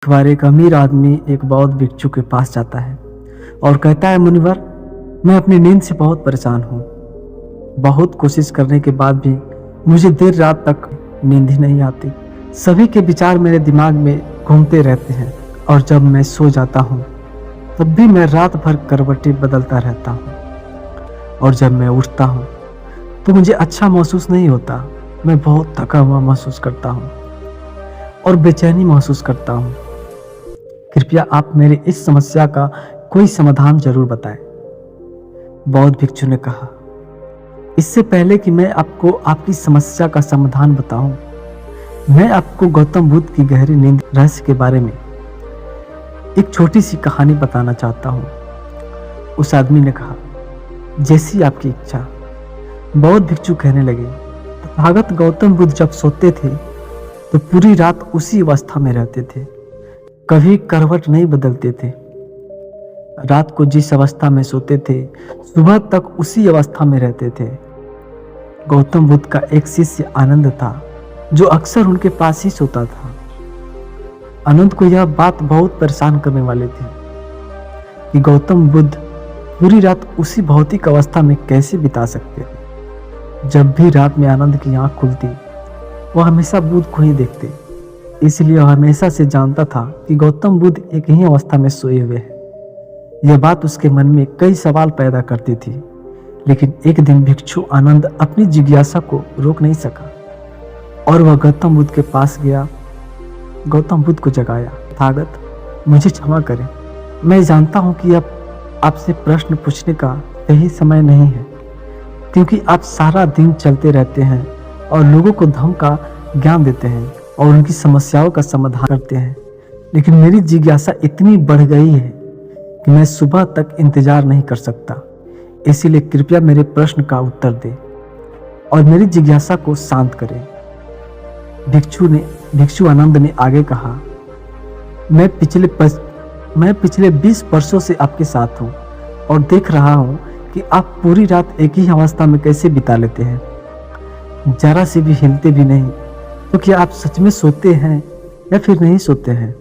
बार एक अमीर आदमी एक बौद्ध भिक्षु के पास जाता है और कहता है, मुनिवर, मैं अपनी नींद से बहुत परेशान हूँ। बहुत कोशिश करने के बाद भी मुझे देर रात तक नींद ही नहीं आती। सभी के विचार मेरे दिमाग में घूमते रहते हैं और जब मैं सो जाता हूँ तब भी मैं रात भर करवटें बदलता रहता हूँ और जब मैं उठता हूँ तो मुझे अच्छा महसूस नहीं होता। मैं बहुत थका हुआ महसूस करता हूँ और बेचैनी महसूस करता हूँ। कृपया आप मेरी इस समस्या का कोई समाधान जरूर बताएं। बौद्ध भिक्षु ने कहा, इससे पहले कि मैं आपको आपकी समस्या का समाधान बताऊं, मैं आपको गौतम बुद्ध की गहरी नींद रहस्य के बारे में एक छोटी सी कहानी बताना चाहता हूं। उस आदमी ने कहा, जैसी आपकी इच्छा। बौद्ध भिक्षु कहने लगे, तथागत गौतम बुद्ध जब सोते थे तो पूरी रात उसी अवस्था में रहते थे, कभी करवट नहीं बदलते थे। रात को जिस अवस्था में सोते थे सुबह तक उसी अवस्था में रहते थे। गौतम बुद्ध का एक शिष्य आनंद था जो अक्सर उनके पास ही सोता था। आनंद को यह बात बहुत परेशान करने वाली थी कि गौतम बुद्ध पूरी रात उसी भौतिक अवस्था में कैसे बिता सकते थे। जब भी रात में आनंद की आंख खुलती वह हमेशा बुद्ध को ही देखते, इसलिए वह हमेशा से जानता था कि गौतम बुद्ध एक ही अवस्था में सोए हुए हैं। यह बात उसके मन में कई सवाल पैदा करती थी, लेकिन एक दिन भिक्षु आनंद अपनी जिज्ञासा को रोक नहीं सका और वह गौतम बुद्ध के पास गया। गौतम बुद्ध को जगाया, तथागत, मुझे क्षमा करें, मैं जानता हूं कि अब आपसे प्रश्न पूछने का सही समय नहीं है, क्योंकि आप सारा दिन चलते रहते हैं और लोगों को धर्म का ज्ञान देते हैं और उनकी समस्याओं का समाधान करते हैं। लेकिन मेरी जिज्ञासा इतनी बढ़ गई है कि मैं सुबह तक इंतजार नहीं कर सकता, इसीलिए कृपया मेरे प्रश्न का उत्तर दें और मेरी जिज्ञासा को शांत करें। भिक्षु आनंद ने आगे कहा, मैं पिछले 20 वर्षों से आपके साथ हूँ और देख रहा हूँ कि आप पूरी रात एक ही अवस्था में कैसे बिता लेते हैं, जरा से भी हिलते भी नहीं। तो क्या आप सच में सोते हैं या फिर नहीं सोते हैं?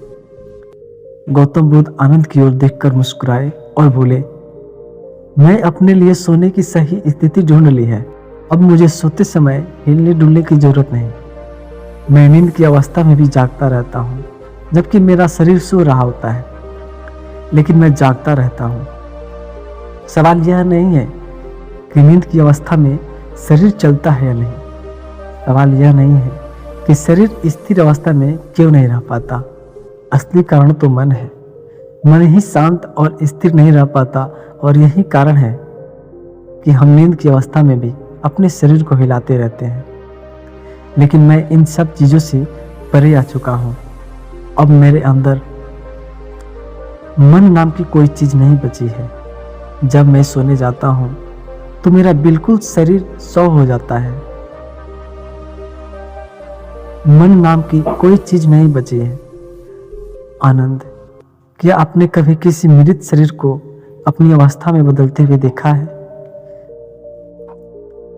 गौतम बुद्ध आनंद की ओर देखकर मुस्कुराए और बोले, मैं अपने लिए सोने की सही स्थिति ढूंढ ली है। अब मुझे सोते समय हिलने डुलने की जरूरत नहीं। मैं नींद की अवस्था में भी जागता रहता हूँ, जबकि मेरा शरीर सो रहा होता है, लेकिन मैं जागता रहता हूँ। सवाल यह नहीं है कि नींद की अवस्था में शरीर चलता है या नहीं। सवाल यह नहीं है कि शरीर स्थिर अवस्था में क्यों नहीं रह पाता। असली कारण तो मन है। मन ही शांत और स्थिर नहीं रह पाता और यही कारण है कि हम नींद की अवस्था में भी अपने शरीर को हिलाते रहते हैं। लेकिन मैं इन सब चीज़ों से परे आ चुका हूँ। अब मेरे अंदर मन नाम की कोई चीज़ नहीं बची है। जब मैं सोने जाता हूँ तो मेरा बिल्कुल शरीर सौ हो जाता है। मन नाम की कोई चीज नहीं बची है। आनंद, क्या आपने कभी किसी मृत शरीर को अपनी अवस्था में बदलते हुए देखा है?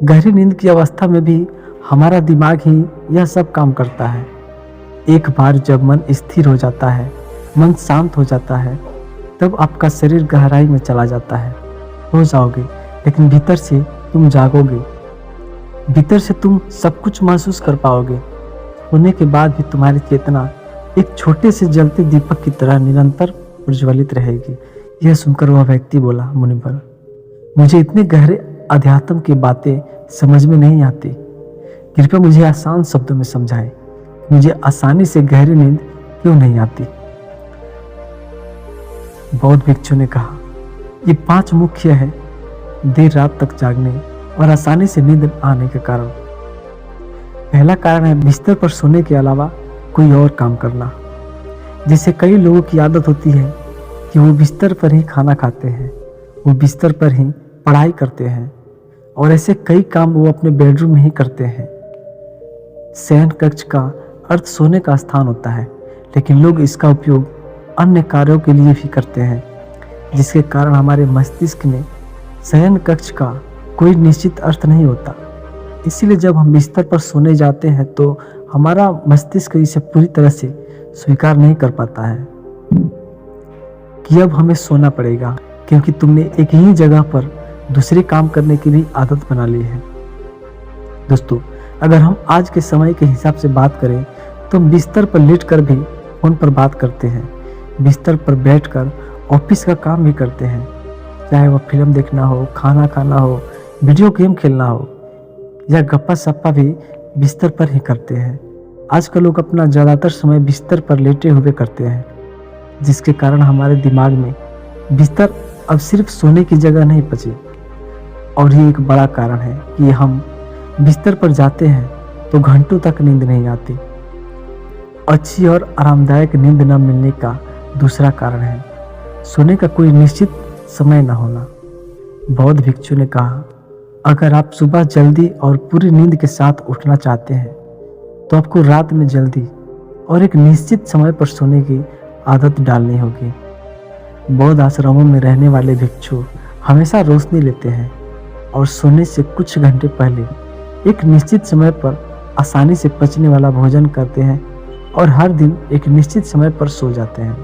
गहरी नींद की अवस्था में भी हमारा दिमाग ही यह सब काम करता है। एक बार जब मन स्थिर हो जाता है, मन शांत हो जाता है, तब आपका शरीर गहराई में चला जाता है। हो जाओगे, लेकिन भीतर से तुम जागोगे। भीतर से तुम सब कुछ महसूस कर पाओगे। होने के बाद भी तुम्हारी चेतना एक छोटे से जलते दीपक की तरह निरंतर प्रज्वलित रहेगी। यह सुनकर वह व्यक्ति बोला, मुनिवर, मुझे इतने गहरे अध्यात्म की बातें समझ में नहीं आती। कृपया मुझे आसान शब्दों में समझाएं। मुझे आसानी से गहरी नींद क्यों नहीं आती? बौद्ध भिक्षु ने कहा, ये 5 मुख्य है देर रात तक जागने और आसानी से नींद आने के कारण। पहला कारण है बिस्तर पर सोने के अलावा कोई और काम करना। जिसे कई लोगों की आदत होती है कि वो बिस्तर पर ही खाना खाते हैं, वो बिस्तर पर ही पढ़ाई करते हैं और ऐसे कई काम वो अपने बेडरूम में ही करते हैं। शयन कक्ष का अर्थ सोने का स्थान होता है, लेकिन लोग इसका उपयोग अन्य कार्यों के लिए भी करते हैं, जिसके कारण हमारे मस्तिष्क में शयन कक्ष का कोई निश्चित अर्थ नहीं होता। इसीलिए जब हम बिस्तर पर सोने जाते हैं तो हमारा मस्तिष्क इसे पूरी तरह से स्वीकार नहीं कर पाता है कि अब हमें सोना पड़ेगा, क्योंकि तुमने एक ही जगह पर दूसरे काम करने की भी आदत बना ली है। दोस्तों, अगर हम आज के समय के हिसाब से बात करें तो हम बिस्तर पर लेटकर भी फोन पर बात करते हैं, बिस्तर पर बैठकर ऑफिस का काम भी करते हैं, चाहे वह फिल्म देखना हो, खाना खाना हो, वीडियो गेम खेलना हो या गप्पा सप्पा भी बिस्तर पर ही करते हैं। आजकल लोग अपना ज़्यादातर समय बिस्तर पर लेटे हुए करते हैं, जिसके कारण हमारे दिमाग में बिस्तर अब सिर्फ सोने की जगह नहीं बची। और ये एक बड़ा कारण है कि हम बिस्तर पर जाते हैं तो घंटों तक नींद नहीं आती। अच्छी और आरामदायक नींद न मिलने का दूसरा कारण है सोने का कोई निश्चित समय न होना। बौद्ध भिक्षु ने कहा, अगर आप सुबह जल्दी और पूरी नींद के साथ उठना चाहते हैं तो आपको रात में जल्दी और एक निश्चित समय पर सोने की आदत डालनी होगी। बौद्ध आश्रमों में रहने वाले भिक्षु हमेशा रोशनी लेते हैं और सोने से कुछ घंटे पहले एक निश्चित समय पर आसानी से पचने वाला भोजन करते हैं और हर दिन एक निश्चित समय पर सो जाते हैं।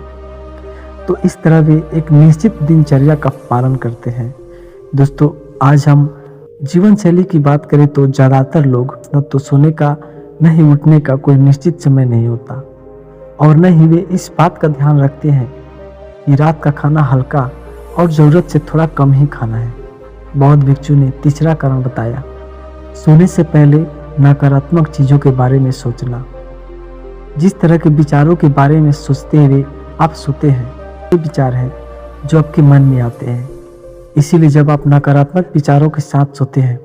तो इस तरह वे एक निश्चित दिनचर्या का पालन करते हैं। दोस्तों, आज हम जीवन शैली की बात करें तो ज़्यादातर लोग न तो सोने का न ही उठने का कोई निश्चित समय नहीं होता और न ही वे इस बात का ध्यान रखते हैं कि रात का खाना हल्का और ज़रूरत से थोड़ा कम ही खाना है। बौद्ध भिक्षु ने तीसरा कारण बताया, सोने से पहले नकारात्मक चीज़ों के बारे में सोचना। जिस तरह के विचारों के बारे में सोचते हुए आप सोते हैं, ये विचार हैं जो आपके मन में आते हैं। इसीलिए जब आप नकारात्मक विचारों के साथ सोते हैं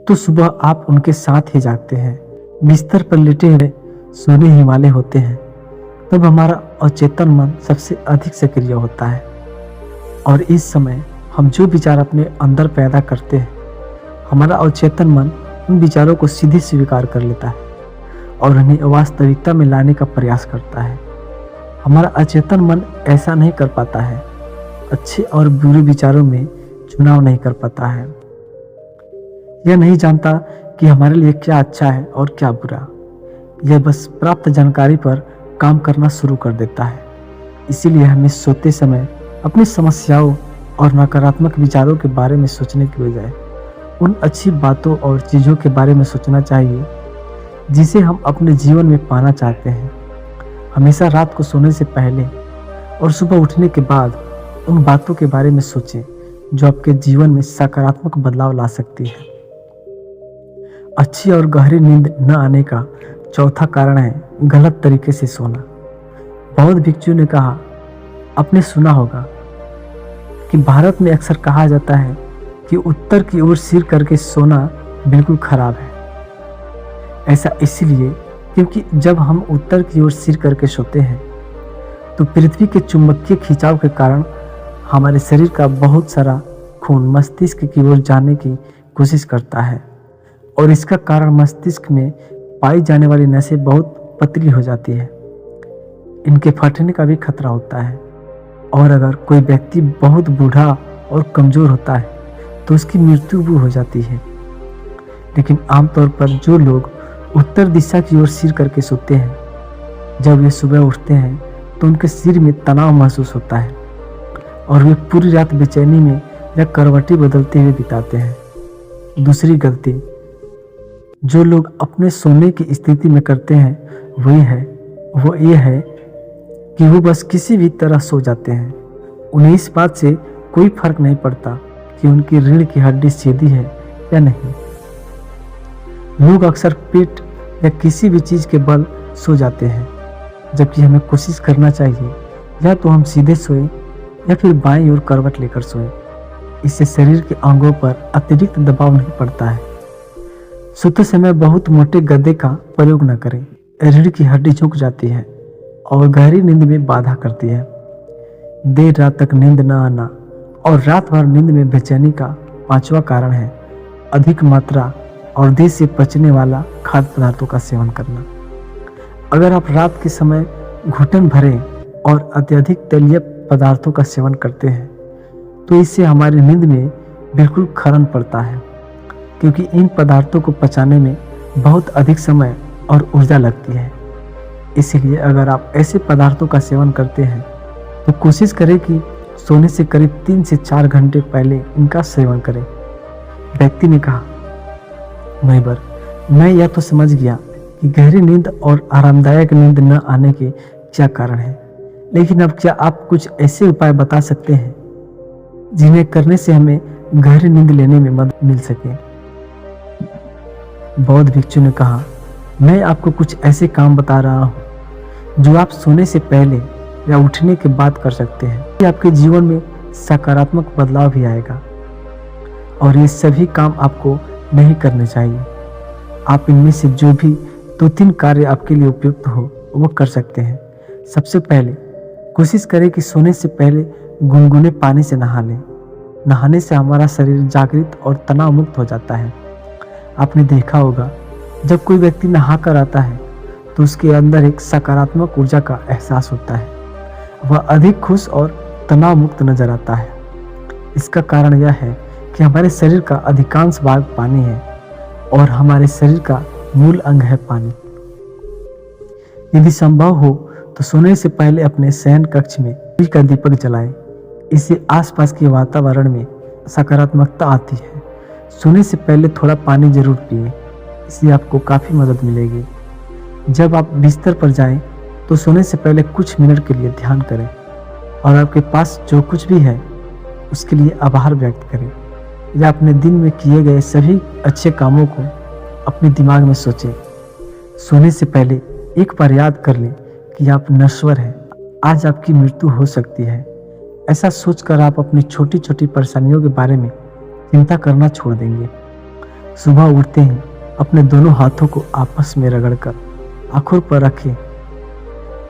तो सुबह आप उनके साथ ही जागते हैं। बिस्तर पर लेटे हुए सोने ही वाले होते हैं, तब हमारा अचेतन मन सबसे अधिक सक्रिय होता है और इस समय हम जो विचार अपने अंदर पैदा करते हैं, हमारा अचेतन मन उन विचारों को सीधे स्वीकार कर लेता है और उन्हें वास्तविकता में लाने का प्रयास करता है। हमारा अचेतन मन ऐसा नहीं कर पाता है, अच्छे और बुरे विचारों में चुनाव नहीं कर पाता है। यह नहीं जानता कि हमारे लिए क्या अच्छा है और क्या बुरा। यह बस प्राप्त जानकारी पर काम करना शुरू कर देता है। इसीलिए हमें सोते समय अपनी समस्याओं और नकारात्मक विचारों के बारे में सोचने की बजाय उन अच्छी बातों और चीज़ों के बारे में सोचना चाहिए जिसे हम अपने जीवन में पाना चाहते हैं। हमेशा रात को सोने से पहले और सुबह उठने के बाद उन बातों के बारे में सोचें जो आपके जीवन में सकारात्मक बदलाव ला सकती है। अच्छी और गहरी नींद न आने का चौथा कारण है गलत तरीके से सोना। बौद्ध भिक्षु ने कहा, आपने सुना होगा कि भारत में अक्सर कहा जाता है कि उत्तर की ओर सिर करके सोना बिल्कुल खराब है। ऐसा इसलिए क्योंकि जब हम उत्तर की ओर सिर करके सोते हैं तो पृथ्वी के चुंबकीय खिंचाव के कारण हमारे शरीर का बहुत सारा खून मस्तिष्क की ओर जाने की कोशिश करता है और इसका कारण मस्तिष्क में पाई जाने वाली नसें बहुत पतली हो जाती है। इनके फटने का भी खतरा होता है और अगर कोई व्यक्ति बहुत बूढ़ा और कमज़ोर होता है तो उसकी मृत्यु भी हो जाती है। लेकिन आमतौर पर जो लोग उत्तर दिशा की ओर सिर करके सोते हैं, जब वे सुबह उठते हैं तो उनके सिर में तनाव महसूस होता है और वे पूरी रात बेचैनी में या करवटी बदलते हुए बिताते हैं। दूसरी गलती जो लोग अपने सोने की स्थिति में करते हैं वो ये है कि वो बस किसी भी तरह सो जाते हैं। उन्हें इस बात से कोई फर्क नहीं पड़ता कि उनकी रीढ़ की हड्डी सीधी है या नहीं। लोग अक्सर पेट या किसी भी चीज़ के बल सो जाते हैं, जबकि हमें कोशिश करना चाहिए या तो हम सीधे सोएं या फिर बाईं ओर करवट लेकर सोएं। इससे शरीर के अंगों पर अतिरिक्त दबाव नहीं पड़ता है। सोते समय बहुत मोटे गद्दे का प्रयोग न करें। रीढ़ की हड्डी झुक जाती है और गहरी नींद में बाधा करती है। देर रात तक नींद न आना और रात भर नींद में बेचैनी का पांचवा कारण है अधिक मात्रा और देर से पचने वाला खाद्य पदार्थों का सेवन करना। अगर आप रात के समय घुटन भरे और अत्यधिक तैलीय पदार्थों का सेवन करते हैं तो इससे हमारी नींद में बिल्कुल खलन पड़ता है, क्योंकि इन पदार्थों को पचाने में बहुत अधिक समय और ऊर्जा लगती है। इसीलिए अगर आप ऐसे पदार्थों का सेवन करते हैं तो कोशिश करें कि सोने से करीब 3 से 4 घंटे पहले इनका सेवन करें। व्यक्ति ने कहा, मुनिवर, मैं यह तो समझ गया कि गहरी नींद और आरामदायक नींद न आने के क्या कारण है, लेकिन अब क्या आप कुछ ऐसे उपाय बता सकते हैं जिन्हें करने से हमें गहरी नींद लेने में मदद मिल सके। बौद्ध भिक्षु ने कहा, मैं आपको कुछ ऐसे काम बता रहा हूँ जो आप सोने से पहले या उठने के बाद कर सकते हैं। आपके जीवन में सकारात्मक बदलाव भी आएगा और ये सभी काम आपको नहीं करने चाहिए। आप इनमें से जो भी 2-3 कार्य आपके लिए उपयुक्त हो वो कर सकते हैं। सबसे पहले कोशिश करें कि सोने से पहले गुनगुने पानी से नहा लें। नहाने से हमारा शरीर जागृत और तनाव मुक्त हो जाता है। आपने देखा होगा जब कोई व्यक्ति नहा कर आता है तो उसके अंदर एक सकारात्मक ऊर्जा का एहसास होता है। वह अधिक खुश और तनाव मुक्त नजर आता है। इसका कारण यह है कि हमारे शरीर का अधिकांश भाग पानी है और हमारे शरीर का मूल अंग है पानी। यदि संभव हो तो सोने से पहले अपने शयन कक्ष में बिजली का दीपक जलाएं। इससे आसपास के वातावरण में सकारात्मकता आती है। सोने से पहले थोड़ा पानी जरूर पिएं, इससे आपको काफ़ी मदद मिलेगी। जब आप बिस्तर पर जाएं तो सोने से पहले कुछ मिनट के लिए ध्यान करें और आपके पास जो कुछ भी है उसके लिए आभार व्यक्त करें या अपने दिन में किए गए सभी अच्छे कामों को अपने दिमाग में सोचें। सोने से पहले एक बार याद कर लें कि आप नश्वर हैं, आज आपकी मृत्यु हो सकती है। ऐसा सोचकर आप अपनी छोटी छोटी परेशानियों के बारे में चिंता करना छोड़ देंगे। सुबह उठते ही अपने दोनों हाथों को आपस में रगड़कर आंखों पर रखें।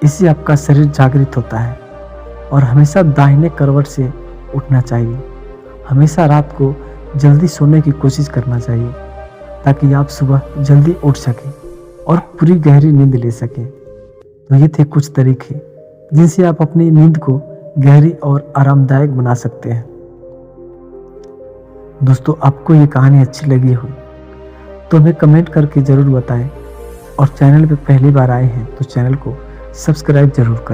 इससे आपका शरीर जागृत होता है और हमेशा दाहिने करवट से उठना चाहिए। हमेशा रात को जल्दी सोने की कोशिश करना चाहिए ताकि आप सुबह जल्दी उठ सकें और पूरी गहरी नींद ले सकें। तो ये थे कुछ तरीके जिनसे आप अपनी नींद को गहरी और आरामदायक बना सकते हैं। दोस्तों, आपको ये कहानी अच्छी लगी हो तो हमें कमेंट करके ज़रूर बताएं और चैनल पे पहली बार आए हैं तो चैनल को सब्सक्राइब जरूर कर लें।